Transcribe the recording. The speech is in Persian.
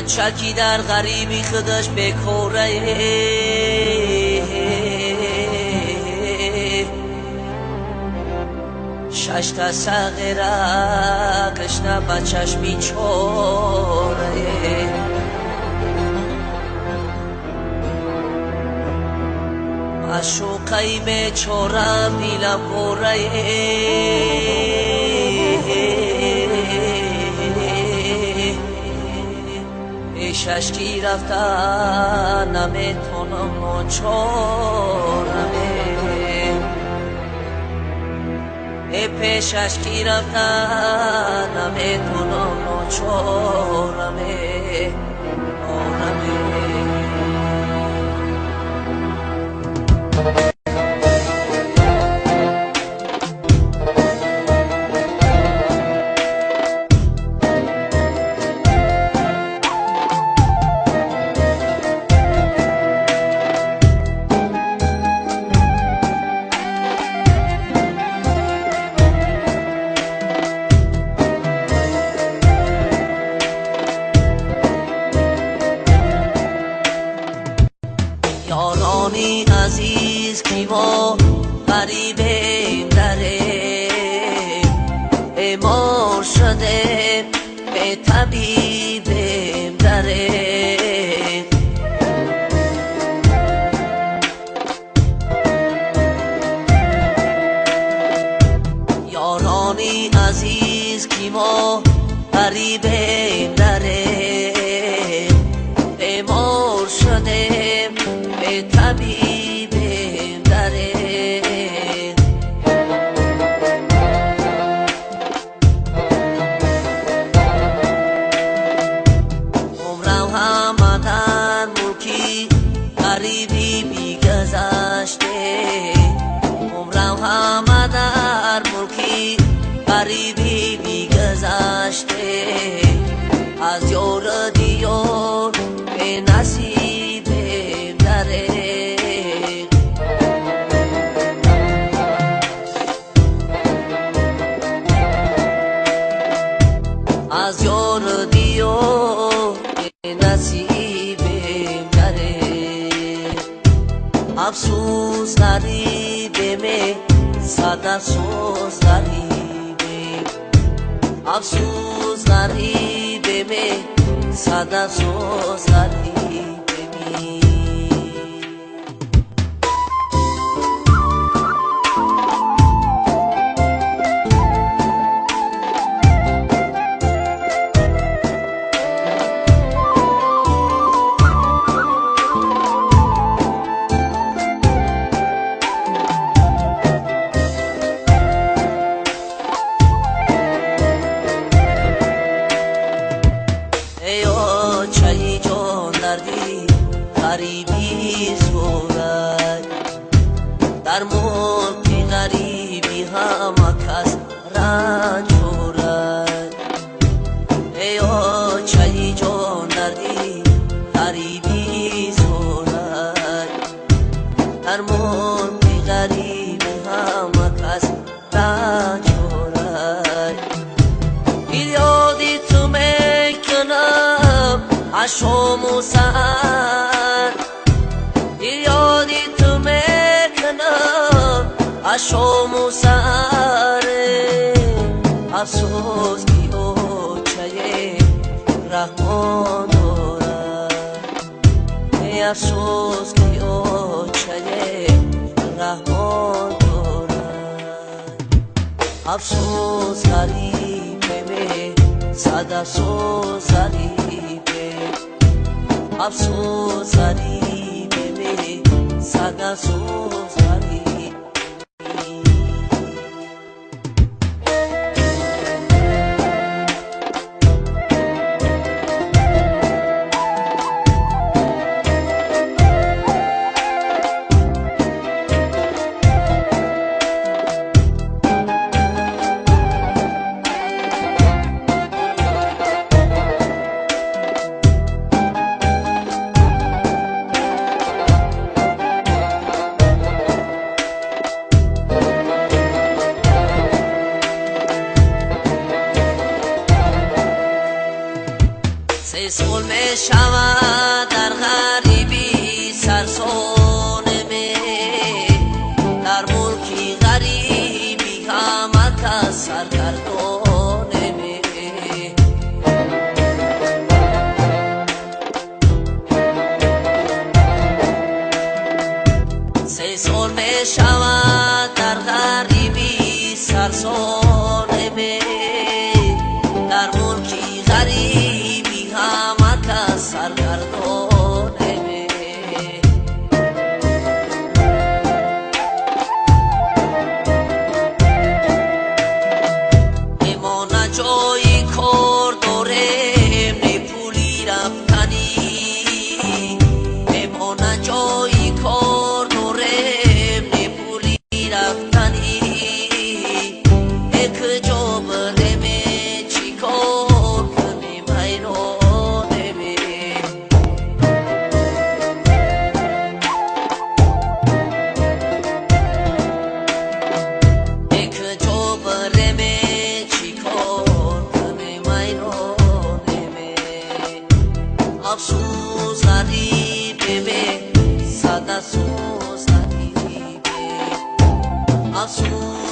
بچکی در غریبی خودش بکوره شش تا سغیره کشنه بچش بیچوره معشوقه بیچوره بیلم گوره پیشش کی رفته نمیتونم نچورمه پیشش کی رفته نمیتونم نچورمه یارانی عزیز کی ما غریبیم داره بیمار شده به طبیبیم داره یارانی عزیز کی ما غریبیم داره بیمار شده به طبیبیم داره عمرم همه در ملکی غریبی بیگذشته عمرم همه در ملکی غریبی بیگذشته از یار دیار به نصیب از یار دیار نصیبیم داره افسوس غریبیم صد افسوس غریبیم افسوس غریبیم صد افسوس غریبیم چایی جان دردی غریبی سورد در ملک غریبی همه کس رنج خورد ایا چایی جان دردی غریبی سورد در ملک غریبی همه کس رنج خورد یادی تو میکنم عشام و سهر یادی تو میکنم عشام و سهر افسوس کی اوچه رحمان دارد افسوس کی اوچه رحمان دارد افسوس غریبه صد افسوس غریبه افسوس غریبه صد افسوس غریبه شود در غریبی سرسانمه در ملکی غریبی همه کس سرگردانمه سه سال می شود در غریبی سرسانمه در ملکی غریبی همه کس سرگردانمه اما نه جایی کار داریم نه پولی رفتنی اما نه جایی کار داریم نه پولی رفتنی یک جا بریم چی کار کنیم حیرانیم یک جا بریم چی کار کنیم حیرانیم افسوس غریبه به صد افسوس غریبه افسوس